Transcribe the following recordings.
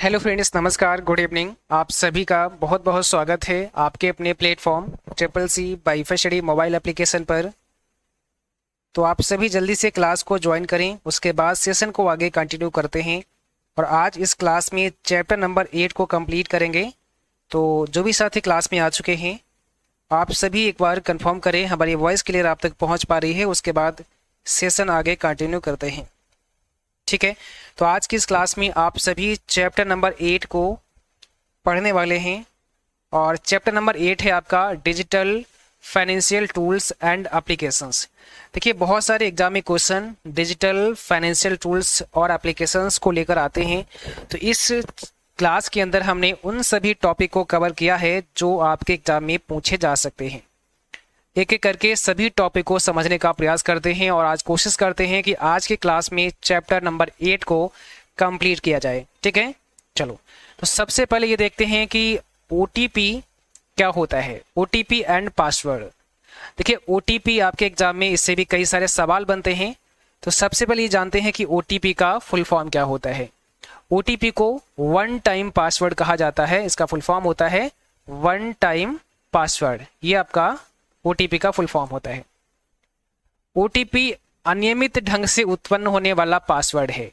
Hello friends, नमस्कार, good evening. आप सभी का बहुत बहुत स्वागत है आपके अपने platform triple C wifi study mobile application पर। तो आप सभी जल्दी से क्लास को ज्वाइन करें, उसके बाद सेशन को आगे कंटिन्यू करते हैं। और आज इस क्लास में चैप्टर नंबर 8 को कंप्लीट करेंगे। तो जो भी साथी क्लास में आ चुके हैं, आप सभी एक बार कंफर्म करें हमारी वॉइस क्लियर आप तक पहुँच पा रही है, उसके बाद सेशन आगे कंटिन्यू करते हैं। ठीक है, तो आज की इस क्लास में आप सभी चैप्टर नंबर 8 को पढ़ने वाले हैं। और चैप्टर नंबर 8 है आपका digital financial tools and applications. देखिए, बहुत सारे एग्जाम में क्वेश्चन डिजिटल फाइनेंशियल टूल्स और एप्लीकेशंस को लेकर आते हैं। तो इस क्लास के अंदर हमने उन सभी टॉपिक को कवर किया है जो आपके एग्जाम में पूछे जा सकते हैं। एक एक करके सभी टॉपिक को समझने का प्रयास करते हैं और आज कोशिश करते हैं कि आज की क्लास में चैप्टर नंबर 8 को कंप्लीट किया जाए। ठीक है, चलो। तो सबसे पहले ये देखते हैं कि ओटीपी क्या होता है, ओटीपी एंड पासवर्ड। देखिए, ओटीपी आपके एग्जाम में इससे भी कई सारे सवाल बनते हैं। तो सबसे पहले ये जानते हैं कि ओटीपी का फुल फॉर्म क्या होता है। ओटीपी को वन टाइम पासवर्ड कहा जाता है। इसका फुल फॉर्म होता है वन टाइम पासवर्ड। ये आपका ओटीपी का फुल फॉर्म होता है। ओटीपी अनियमित ढंग से उत्पन्न होने वाला पासवर्ड है,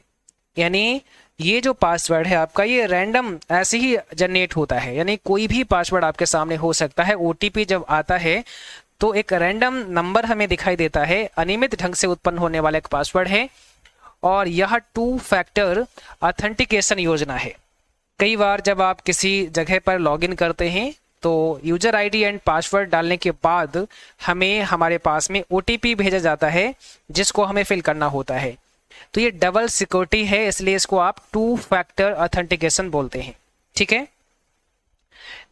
यानी ये जो पासवर्ड है आपका, ये रैंडम ऐसे ही जनरेट होता है, यानी कोई भी पासवर्ड आपके सामने हो सकता है। ओटीपी जब आता है तो एक रैंडम नंबर हमें दिखाई देता है, अनियमित ढंग से उत्पन्न होने वाला एक पासवर्ड है। और यह 2 फैक्टर ऑथेंटिकेशन योजना है। कई बार जब आप किसी जगह पर लॉगिन करते हैं तो यूजर आईडी एंड पासवर्ड डालने के बाद हमें हमारे पास में ओटीपी भेजा जाता है, जिसको हमें फिल करना होता है। तो ये डबल सिक्योरिटी है, इसलिए इसको आप 2 फैक्टर ऑथेंटिकेशन बोलते हैं। ठीक है,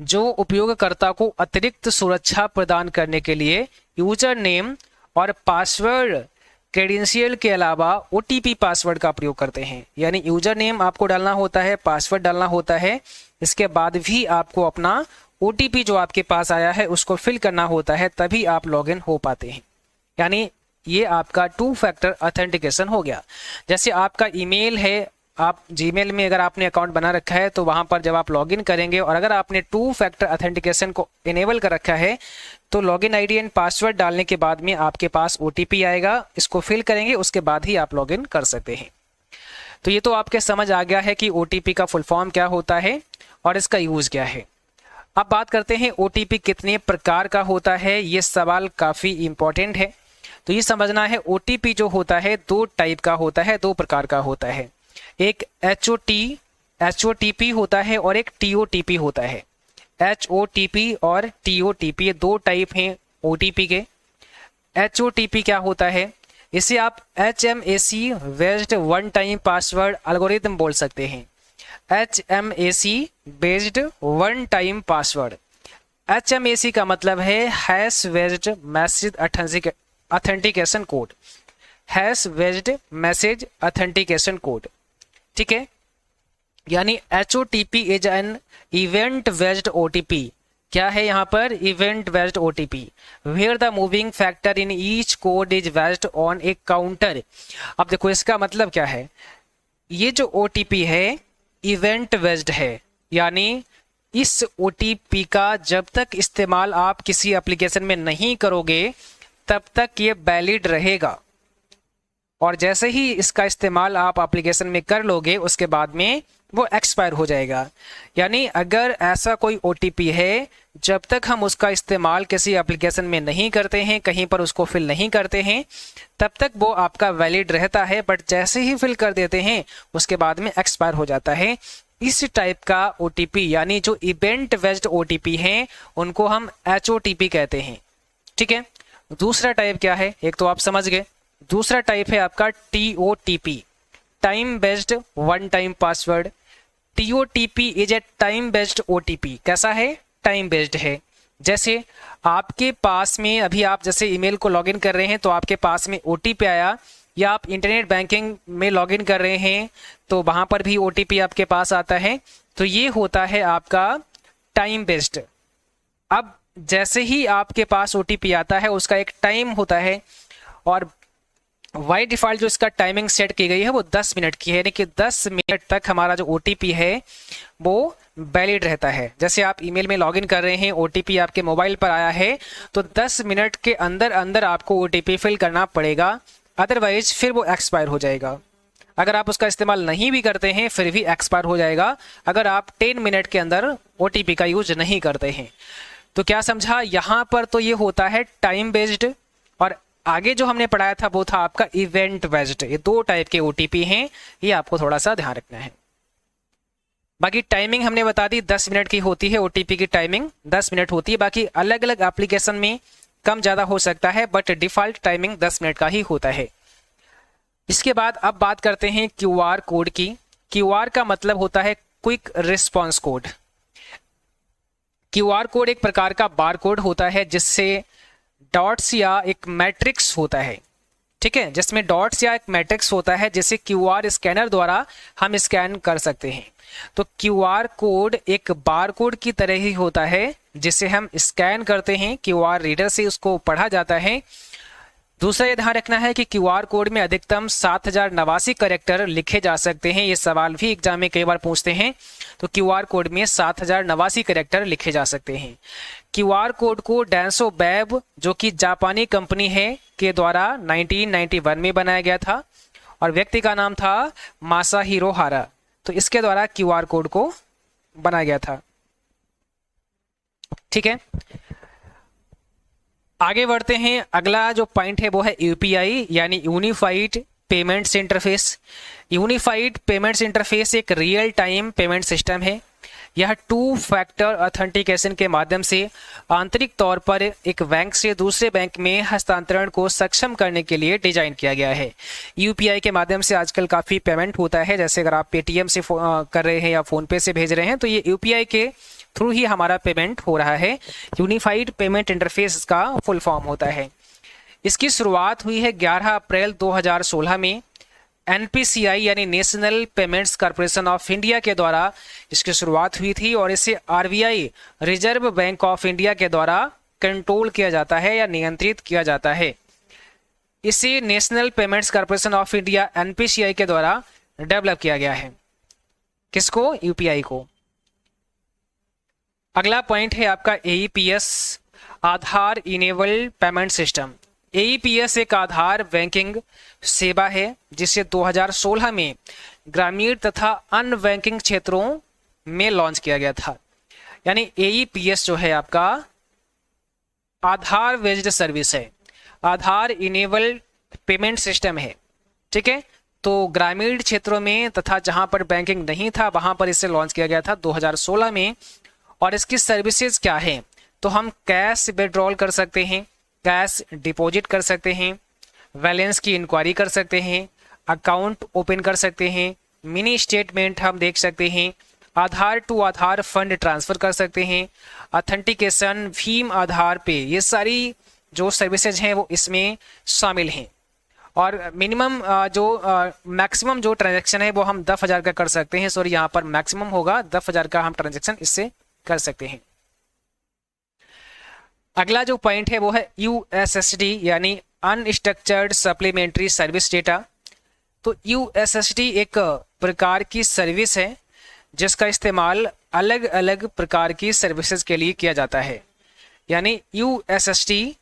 जो उपयोगकर्ता को अतिरिक्त सुरक्षा प्रदान करने के लिए यूजर नेम और पासवर्ड क्रेडेंशियल के अलावा ओटीपी पासवर्ड का प्रयोग करते हैं। यानी यूजर नेम आपको डालना होता है, पासवर्ड डालना होता है, इसके बाद भी आपको अपना ओटीपी जो आपके पास आया है उसको फिल करना होता है, तभी आप लॉगिन हो पाते हैं। यानी ये आपका 2 फैक्टर ऑथेंटिकेशन हो गया। जैसे आपका ईमेल है, आप जीमेल में अगर आपने अकाउंट बना रखा है तो वहां पर जब आप लॉगिन करेंगे और अगर आपने 2 फैक्टर ऑथेंटिकेशन को इनेबल कर रखा है तो लॉगिन आईडी एंड पासवर्ड डालने के बाद में आपके पास ओटीपी आएगा, इसको फिल करेंगे, उसके बाद ही आप लॉगिन कर सकते हैं। तो ये तो आपके समझ आ गया है कि ओटीपी का फुल फॉर्म क्या होता है और इसका यूज क्या है। अब बात करते हैं ओटीपी कितने प्रकार का होता है। ये सवाल काफी इंपॉर्टेंट है। तो ये समझना है, ओटीपी जो होता है 2 टाइप का होता है, 2 प्रकार का होता है। एक एचओटीपी होता है और एक टीओटीपी होता है। एचओटीपी और टीओटीपी, ये 2 टाइप हैं ओटीपी के। एचओटीपी क्या होता है, इसे आप HMAC based one time password algorithm बोल सकते हैं। HMAC based one time password. HMAC का मतलब है hash based message authentication code, hash based message authentication code. ठीक है, यानी HOTP is an event based OTP। क्या है यहाँ पर, event based OTP, where the moving factor in each code is based on a counter. अब देखो इसका मतलब क्या है, ये जो OTP है इवेंट बेस्ड है, यानी इस ओटीपी का जब तक इस्तेमाल आप किसी एप्लीकेशन में नहीं करोगे तब तक ये वैलिड रहेगा, और जैसे ही इसका इस्तेमाल आप एप्लीकेशन में कर लोगे उसके बाद में वो एक्सपायर हो जाएगा। यानी अगर ऐसा कोई ओटीपी है, जब तक हम उसका इस्तेमाल किसी एप्लीकेशन में नहीं करते हैं, कहीं पर उसको फिल नहीं करते हैं, तब तक वो आपका वैलिड रहता है, बट जैसे ही फिल कर देते हैं उसके बाद में एक्सपायर हो जाता है। इस टाइप का ओटीपी, यानी जो इवेंट बेस्ड ओटीपी हैं, उनको हम एचओटीपी कहते हैं। ठीक है, दूसरा टाइप क्या है, एक तो आप समझ गए। दूसरा टाइप है आपका TOTP, time based one time password. TOTP is a time based OTP. कैसा है, टाइम बेस्ड है। जैसे आपके पास में अभी आप जैसे ईमेल को लॉगिन कर रहे हैं तो आपके पास में ओटीपी आया, या आप इंटरनेट बैंकिंग में लॉगिन कर रहे हैं तो वहां पर भी ओटीपी आपके पास आता है। तो ये होता है आपका टाइम बेस्ड। अब जैसे ही आपके पास ओटीपी आता है उसका एक टाइम होता है, और बाय डिफ़ॉल्ट जो इसका टाइमिंग सेट की गई है वो 10 मिनट की है, यानी कि 10 मिनट तक हमारा जो OTP है वो वैलिड रहता है। जैसे आप ईमेल में लॉगिन कर रहे हैं, OTP आपके मोबाइल पर आया है तो 10 मिनट के अंदर अंदर आपको OTP फिल करना पड़ेगा, अदरवाइज फिर वो एक्सपायर हो जाएगा। अगर आप उसका इस्तेमाल नहीं भी करते हैं फिर भी एक्सपायर हो जाएगा अगर आप 10 मिनट के अंदर OTP का यूज नहीं करते हैं। तो क्या समझा, यहाँ पर तो ये होता है टाइम बेस्ड, और आगे जो हमने पढ़ाया था वो था आपका इवेंट बेस्ड। ये दो टाइप के OTP हैं, ये आपको थोड़ा सा ध्यान रखना है। बाकी टाइमिंग हमने बता दी 10 मिनट की होती है, OTP की टाइमिंग 10 मिनट होती है। बाकी अलग अलग एप्लीकेशन में कम ज़्यादा हो सकता है, बट डिफ़ॉल्ट टाइमिंग 10 मिनट का ही होता है। इसके बाद अब बात करते हैं QR कोड की। QR का मतलब होता है quick response code. QR code एक प्रकार का बार कोड होता है जिससे डॉट्स या एक मैट्रिक्स होता है, ठीक है, जिसमें डॉट्स या एक मैट्रिक्स होता है जिसे QR स्कैनर द्वारा हम स्कैन कर सकते हैं। तो QR कोड एक बार कोड की तरह ही होता है जिसे हम स्कैन करते हैं, QR रीडर से उसको पढ़ा जाता है। दूसरा ये ध्यान रखना है कि QR कोड में अधिकतम 7089 कैरेक्टर लिखे जा सकते हैं। ये सवाल भी एग्जाम में कई बार पूछते हैं। तो QR कोड में 7089 कैरेक्टर लिखे जा सकते हैं। QR कोड को डेंसो वेब, जो कि जापानी कंपनी है, के द्वारा 1991 में बनाया गया था और व्यक्ति का नाम था मासाहिरो हारा। तो इसके द्वारा QR कोड को बनाया गया था, ठीक है। आगे बढ़ते हैं। अगला जो पॉइंट है वो है UPI यानी unified payments interface. Unified payments interface एक रियल टाइम पेमेंट सिस्टम है। यह 2 फैक्टर ऑथेंटिकेशन के माध्यम से आंतरिक तौर पर एक बैंक से दूसरे बैंक में हस्तांतरण को सक्षम करने के लिए डिजाइन किया गया है। UPI के माध्यम से आजकल काफ़ी पेमेंट होता है, जैसे अगर आप पेटीएम से कर रहे हैं या फ़ोनपे से भेज रहे हैं तो ये UPI के थ्रू ही हमारा पेमेंट हो रहा है। यूनिफाइड पेमेंट इंटरफेस का फुल फॉर्म होता है। इसकी शुरुआत हुई है 11 अप्रैल 2016 में NPCI यानी national payments corporation of India के द्वारा इसकी शुरुआत हुई थी और इसे RBI reserve Bank of India के द्वारा कंट्रोल किया जाता है या नियंत्रित किया जाता है। इसे national payments corporation of India NPCI के द्वारा डेवलप किया गया है। किसको? UPI को। अगला पॉइंट है आपका AEPS, आधार इनेबल्ड पेमेंट सिस्टम। AEPS एक आधार बैंकिंग सेवा है जिसे 2016 में ग्रामीण तथा अन्य बैंकिंग क्षेत्रों में लॉन्च किया गया था। यानी AEPS जो है आपका आधार बेस्ड सर्विस है, आधार इनेबल्ड पेमेंट सिस्टम है, ठीक है। तो ग्रामीण क्षेत्रों में तथा जहां पर बैंकिंग नहीं था वहां पर इसे लॉन्च किया गया था 2016 में। और इसकी सर्विसेज क्या है? तो हम कैश विड्रॉल कर सकते हैं, कैश डिपॉजिट कर सकते हैं, बैलेंस की इंक्वायरी कर सकते हैं, अकाउंट ओपन कर सकते हैं, मिनी स्टेटमेंट हम देख सकते हैं, आधार टू आधार फंड ट्रांसफ़र कर सकते हैं, ऑथेंटिकेशन, भीम आधार पे, ये सारी जो सर्विसेज हैं वो इसमें शामिल हैं। और मिनिमम मैक्सिमम जो ट्रांजैक्शन है वो हम 10,000 का कर सकते हैं। सॉरी, यहाँ पर मैक्सिमम होगा 10,000 का हम ट्रांजैक्शन इससे कर सकते हैं। अगला जो पॉइंट है वो है USSD यानी अनस्ट्रक्चर्ड सप्लीमेंट्री सर्विस डेटा। तो USSD एक प्रकार की सर्विस है जिसका इस्तेमाल अलग अलग प्रकार की सर्विसेज के लिए किया जाता है। यानी USSD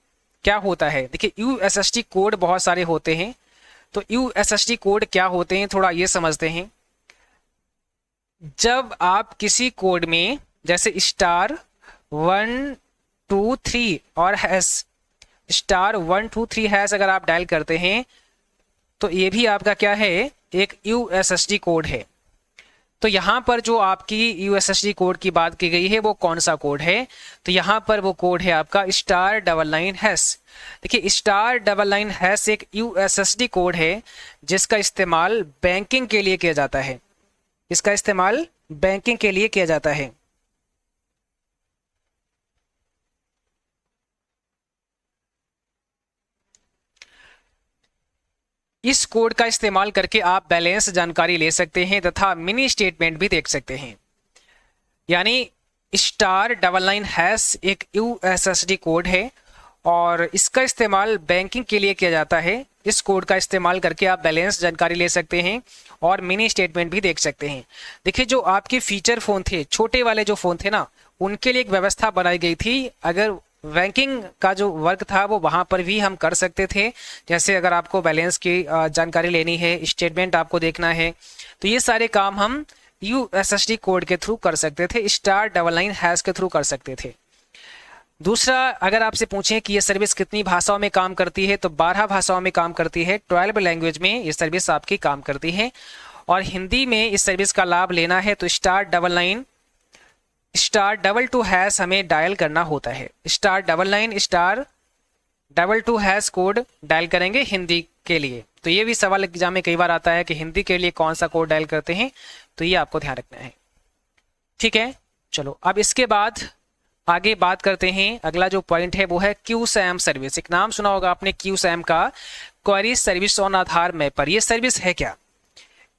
क्या होता है? देखिए, USSD कोड बहुत सारे होते हैं। तो USSD कोड क्या होते हैं थोड़ा ये समझते हैं। जब आप किसी कोड में जैसे *123 और *123# अगर आप डायल करते हैं तो ये भी आपका क्या है? एक USSD कोड है। तो यहाँ पर जो आपकी USSD कोड की बात की गई है वो कौन सा कोड है? तो यहाँ पर वो कोड है आपका *99#। देखिए, *99# एक USSD कोड है जिसका इस्तेमाल बैंकिंग के लिए किया जाता है। इसका इस्तेमाल बैंकिंग के लिए किया जाता है। इस कोड का इस्तेमाल करके आप बैलेंस जानकारी ले सकते हैं तथा मिनी स्टेटमेंट भी देख सकते हैं। यानी *99# एक USSD कोड है और इसका इस्तेमाल बैंकिंग के लिए किया जाता है। इस कोड का इस्तेमाल करके आप बैलेंस जानकारी ले सकते हैं और मिनी स्टेटमेंट भी देख सकते हैं। देखिए, जो आपके फीचर फ़ोन थे, छोटे वाले जो फ़ोन थे ना, उनके लिए एक व्यवस्था बनाई गई थी। अगर बैंकिंग का जो वर्क था वो वहाँ पर भी हम कर सकते थे। जैसे अगर आपको बैलेंस की जानकारी लेनी है, स्टेटमेंट आपको देखना है, तो ये सारे काम हम USSD कोड के थ्रू कर सकते थे, *99# के थ्रू कर सकते थे। दूसरा, अगर आपसे पूछें कि ये सर्विस कितनी भाषाओं में काम करती है, तो 12 भाषाओं में काम करती है। 12 लैंग्वेज में ये सर्विस आपकी काम करती है। और हिंदी में इस सर्विस का लाभ लेना है तो *99*22# हमें डायल करना होता है। *99*22# कोड डायल करेंगे हिंदी के लिए। तो ये भी सवाल एग्जाम में कई बार आता है कि हिंदी के लिए कौन सा कोड डायल करते हैं, तो ये आपको ध्यान रखना है। ठीक है, चलो अब इसके बाद आगे बात करते हैं। अगला जो पॉइंट है वो है QSAM सर्विस। एक नाम सुना होगा आपने QSAM का, query service on Aadhaar mapper. ये सर्विस है क्या?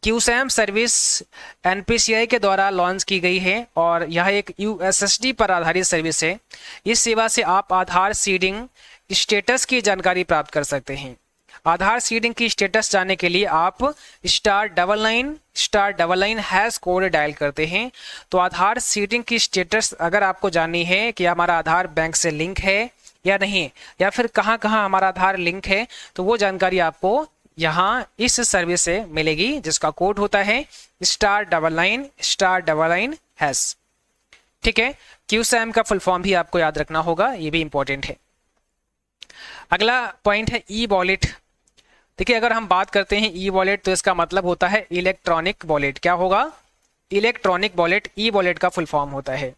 QSAM सर्विस NPCI के द्वारा लॉन्च की गई है और यह एक USSD पर आधारित सर्विस है। इस सेवा से आप आधार सीडिंग स्टेटस की जानकारी प्राप्त कर सकते हैं। आधार सीडिंग की स्टेटस जानने के लिए आप *99*99# कोड डायल करते हैं। तो आधार सीडिंग की स्टेटस अगर आपको जाननी है कि हमारा आधार बैंक से लिंक है या नहीं, या फिर कहाँ कहाँ हमारा आधार लिंक है, तो वो जानकारी आपको यहाँ इस सर्विस से मिलेगी, जिसका कोड होता है *99*99#। ठीक है, QSAM का फुल फॉर्म भी आपको याद रखना होगा, ये भी इंपॉर्टेंट है। अगला पॉइंट है E-वॉलेट। देखिए, अगर हम बात करते हैं E-वॉलेट तो इसका मतलब होता है इलेक्ट्रॉनिक वॉलेट। क्या होगा? Electronic wallet. E-वॉलेट का फुल फॉर्म होता है।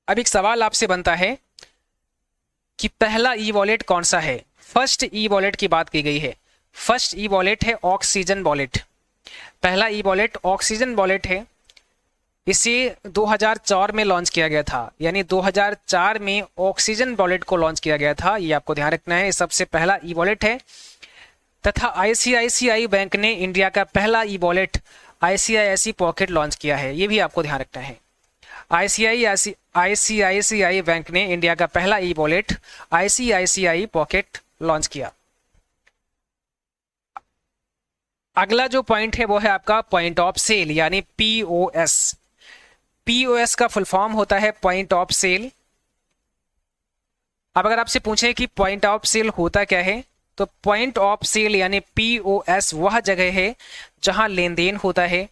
अब एक सवाल आपसे बनता है कि पहला E-वॉलेट कौन सा है? फर्स्ट E-वॉलेट की बात की गई है। फर्स्ट E-वॉलेट है ऑक्सीजन वॉलेट। पहला E-वॉलेट ऑक्सीजन वॉलेट है। इसे 2004 में लॉन्च किया गया था, यानी 2004 में ऑक्सीजन वॉलेट को लॉन्च किया गया था। ये आपको ध्यान रखना है, सबसे पहला E-वॉलेट है। तथा ICICI बैंक ने इंडिया का पहला E-वॉलेट ICICI पॉकेट लॉन्च किया है। ये भी आपको ध्यान रखना है। ICICI बैंक ने इंडिया का पहला E-वॉलेट ICICI पॉकेट लॉन्च किया। अगला जो पॉइंट है वो है आपका पॉइंट ऑफ सेल, यानी POS। POS का फुल फॉर्म होता है पॉइंट ऑफ सेल। अब अगर आपसे पूछे कि पॉइंट ऑफ सेल होता क्या है, तो पॉइंट ऑफ सेल यानी POS वह जगह है जहां लेन देन होता है।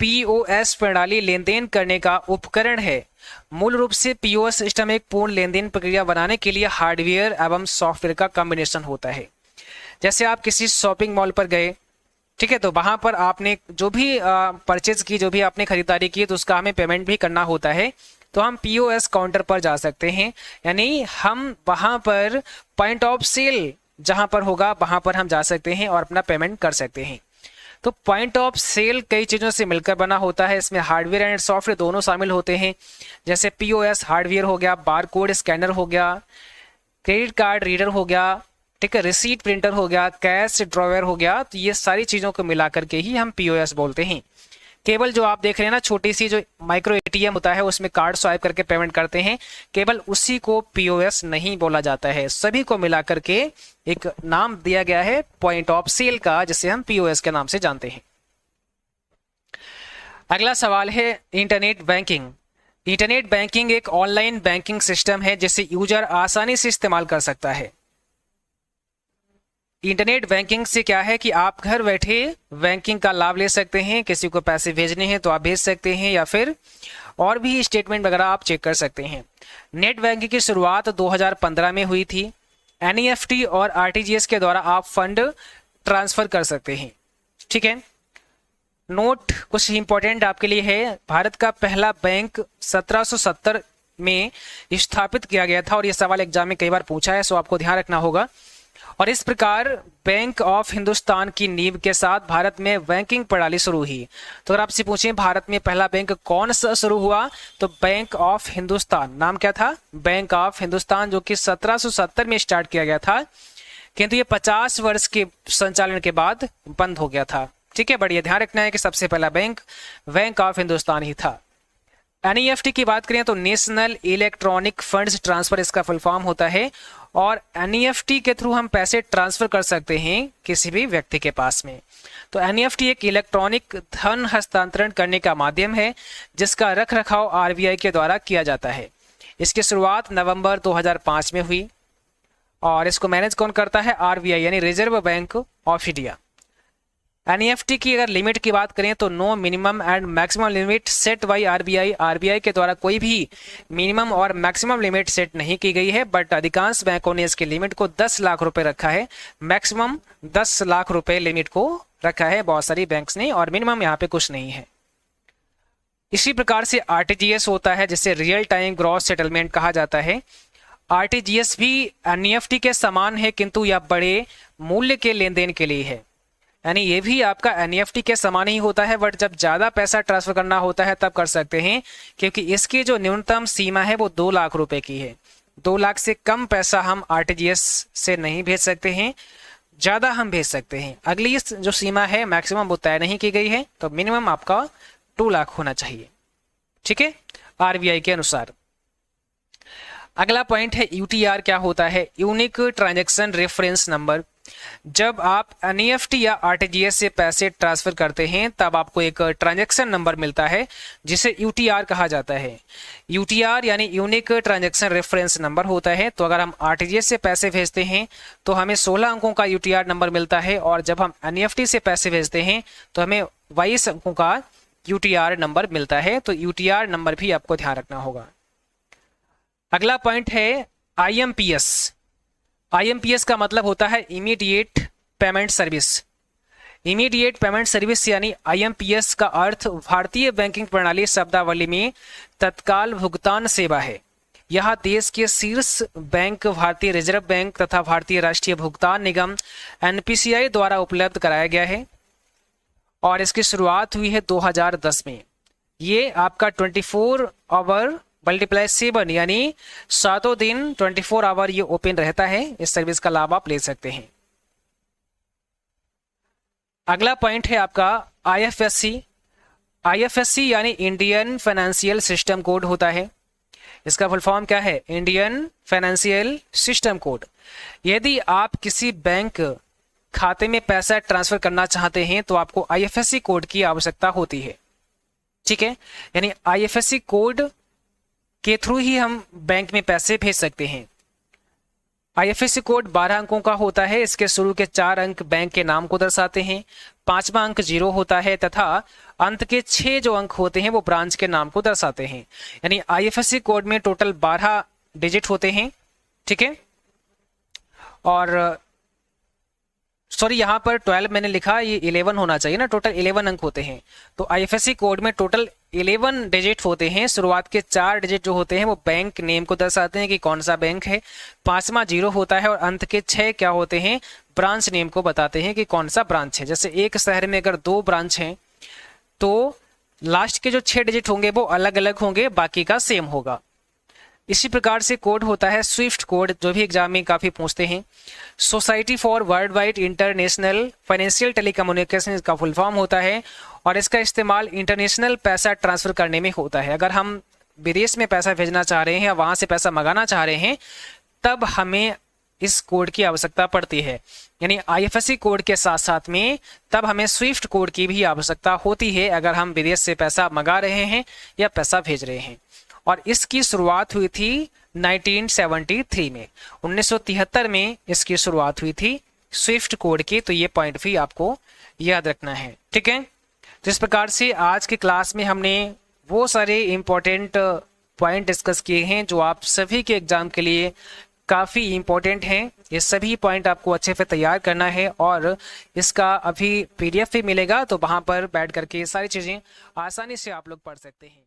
POS प्रणाली लेन देन करने का उपकरण है। मूल रूप से POS सिस्टम एक पूर्ण लेन देन प्रक्रिया बनाने के लिए हार्डवेयर एवं सॉफ्टवेयर का कॉम्बिनेशन होता है। जैसे आप किसी शॉपिंग मॉल पर गए, ठीक है, तो वहां पर आपने जो भी परचेज की, जो भी आपने खरीदारी की, तो उसका हमें पेमेंट भी करना होता है। तो हम POS काउंटर पर जा सकते हैं, यानी हम वहां पर पॉइंट ऑफ सेल जहां पर होगा वहां पर हम जा सकते हैं और अपना पेमेंट कर सकते हैं। तो पॉइंट ऑफ सेल कई चीज़ों से मिलकर बना होता है। इसमें हार्डवेयर एंड सॉफ्टवेयर दोनों शामिल होते हैं। जैसे POS हार्डवेयर हो गया, बारकोड स्कैनर हो गया, क्रेडिट कार्ड रीडर हो गया, ठीक है, रिसीट प्रिंटर हो गया, कैश ड्रॉवर हो गया। तो ये सारी चीज़ों को मिला करके ही हम POS बोलते हैं। केवल जो आप देख रहे हैं ना, छोटी सी जो माइक्रो ATM होता है, उसमें कार्ड स्वाइप करके पेमेंट करते हैं, केवल उसी को POS नहीं बोला जाता है। सभी को मिला करके एक नाम दिया गया है पॉइंट ऑफ सेल का, जिसे हम POS के नाम से जानते हैं। अगला सवाल है इंटरनेट बैंकिंग। इंटरनेट बैंकिंग एक ऑनलाइन बैंकिंग सिस्टम है जिसे यूजर आसानी से इस्तेमाल कर सकता है। इंटरनेट बैंकिंग से क्या है कि आप घर बैठे बैंकिंग का लाभ ले सकते हैं। किसी को पैसे भेजने हैं तो आप भेज सकते हैं, या फिर और भी स्टेटमेंट वगैरह आप चेक कर सकते हैं। नेट बैंकिंग की शुरुआत 2015 में हुई थी। NEFT और RTGS के द्वारा आप फंड ट्रांसफर कर सकते हैं। ठीक है, नोट कुछ इंपॉर्टेंट आपके लिए है। भारत का पहला बैंक 1770 में स्थापित किया गया था, और यह सवाल एग्जाम में कई बार पूछा है, सो आपको ध्यान रखना होगा। और इस प्रकार बैंक ऑफ हिंदुस्तान की नींव के साथ भारत में बैंकिंग प्रणाली शुरू हुई। तो अगर आपसे पूछें भारत में पहला बैंक कौन सा शुरू हुआ, तो बैंक ऑफ हिंदुस्तान। नाम क्या था? बैंक ऑफ हिंदुस्तान, जो कि 1770 में स्टार्ट किया गया था, किंतु ये 50 वर्ष के संचालन के बाद बंद हो गया था। ठीक है, बढ़िया ध्यान रखना है कि सबसे पहला बैंक बैंक ऑफ हिंदुस्तान ही था। एनईएफटी की बात करें तो नेशनल इलेक्ट्रॉनिक फंड्स ट्रांसफर इसका फुल फॉर्म होता है, और एनईएफटी के थ्रू हम पैसे ट्रांसफर कर सकते हैं किसी भी व्यक्ति के पास में। तो एनईएफटी एक इलेक्ट्रॉनिक धन हस्तांतरण करने का माध्यम है जिसका रख रखाव आरबीआई के द्वारा किया जाता है। इसकी शुरुआत नवंबर 2005 में हुई और इसको मैनेज कौन करता है? आरबीआई यानी Reserve Bank of India. NEFT की अगर लिमिट की बात करें तो no minimum and maximum limit set by RBI. RBI के द्वारा कोई भी मिनिमम और मैक्सिमम लिमिट सेट नहीं की गई है, बट अधिकांश बैंकों ने इसकी लिमिट को 10 लाख रुपए रखा है। मैक्सिमम 10 लाख रुपए लिमिट को रखा है बहुत सारी बैंक्स ने, और मिनिमम यहाँ पे कुछ नहीं है। इसी प्रकार से आरटीजीएस होता है जिसे रियल टाइम ग्रॉस सेटलमेंट कहा जाता है। आरटीजीएस भी एनईएफटी के समान है, किंतु यह बड़े मूल्य के लेन देन के लिए है, यानी ये भी आपका एनईएफटी के समान ही होता है, बट जब ज्यादा पैसा ट्रांसफर करना होता है तब कर सकते हैं, क्योंकि इसकी जो न्यूनतम सीमा है वो 2 लाख रुपए की है। 2 लाख से कम पैसा हम आरटीजीएस से नहीं भेज सकते हैं, ज्यादा हम भेज सकते हैं। अगली जो सीमा है मैक्सिमम वो तय नहीं की गई है, तो मिनिमम आपका 2 लाख होना चाहिए, ठीक है, आरबीआई के अनुसार। अगला पॉइंट है यूटीआर क्या होता है? Unique transaction reference number. जब आप एनईएफटी या आरटीजीएस से पैसे ट्रांसफर करते हैं तब आपको एक ट्रांजैक्शन नंबर मिलता है जिसे यूटीआर कहा जाता है। यूटीआर यानी यूनिक ट्रांजैक्शन रेफरेंस नंबर होता है। तो अगर हम आरटीजीएस से पैसे भेजते हैं तो हमें 16 अंकों का यूटीआर नंबर मिलता है, और जब हम एनईएफटी से पैसे भेजते हैं तो हमें 22 अंकों का यूटीआर नंबर मिलता है। तो यूटीआर नंबर भी आपको ध्यान रखना होगा। अगला पॉइंट है आईएमपीएस। आईएमपीएस का मतलब होता है immediate payment service. Immediate payment service यानी आईएमपीएस का अर्थ भारतीय बैंकिंग प्रणाली शब्दावली में तत्काल भुगतान सेवा है। यह देश के शीर्ष बैंक भारतीय रिजर्व बैंक तथा भारतीय राष्ट्रीय भुगतान निगम एनपीसीआई द्वारा उपलब्ध कराया गया है, और इसकी शुरुआत हुई है 2010 में। ये आपका 24 आवर मल्टीप्लाई 7 यानी 7 दिन 24 आवर ये ओपन रहता है। इस सर्विस का लाभ आप ले सकते हैं। अगला पॉइंट है आपका आईएफएससी। आईएफएससी यानी इंडियन फाइनेंशियल सिस्टम कोड होता है। इसका फुल फॉर्म क्या है? Indian financial system code. यदि आप किसी बैंक खाते में पैसा ट्रांसफर करना चाहते हैं तो आपको आईएफएससी कोड की आवश्यकता होती है, ठीक है। यानी आईएफएससी कोड के थ्रू ही हम बैंक में पैसे भेज सकते हैं। आईएफएससी कोड 12 अंकों का होता है। इसके शुरू के 4 अंक बैंक के नाम को दर्शाते हैं, 5वां अंक 0 होता है तथा अंत के 6 जो अंक होते हैं वो ब्रांच के नाम को दर्शाते हैं। यानी आईएफएससी कोड में टोटल 12 डिजिट होते हैं, ठीक है। और सॉरी, यहाँ पर 12 मैंने लिखा, ये 11 होना चाहिए ना, टोटल 11 अंक होते हैं। तो आईएफएससी कोड में टोटल 11 डिजिट होते हैं। शुरुआत के 4 डिजिट जो होते हैं वो बैंक नेम को दर्शाते हैं कि कौन सा बैंक है, 5वां 0 होता है, और अंत के 6 क्या होते हैं? ब्रांच नेम को बताते हैं कि कौन सा ब्रांच है। जैसे एक शहर में अगर 2 ब्रांच हैं तो लास्ट के जो 6 डिजिट होंगे वो अलग अलग होंगे, बाकी का सेम होगा। इसी प्रकार से कोड होता है स्विफ्ट कोड, जो भी एग्जाम में काफी पूछते हैं। Society for world wide international financial telecommunication का फुल फॉर्म होता है, और इसका इस्तेमाल इंटरनेशनल पैसा ट्रांसफर करने में होता है। अगर हम विदेश में पैसा भेजना चाह रहे हैं या वहां से पैसा मंगाना चाह रहे हैं तब हमें इस कोड की आवश्यकता पड़ती है। यानी आईएफएससी कोड के साथ साथ में तब हमें स्विफ्ट कोड की भी आवश्यकता होती है अगर हम विदेश से पैसा मंगा रहे हैं या पैसा भेज रहे हैं। और इसकी शुरुआत हुई थी 1973 में, 1973 में इसकी शुरुआत हुई थी स्विफ्ट कोड की। तो ये पॉइंट भी आपको याद रखना है, ठीक है। तो इस प्रकार से आज की क्लास में हमने वो सारे इंपॉर्टेंट पॉइंट डिस्कस किए हैं जो आप सभी के एग्जाम के लिए काफ़ी इंपॉर्टेंट हैं। ये सभी पॉइंट आपको अच्छे से तैयार करना है, और इसका अभी पीडीएफ भी मिलेगा, तो वहाँ पर बैठ करके ये सारी चीज़ें आसानी से आप लोग पढ़ सकते हैं।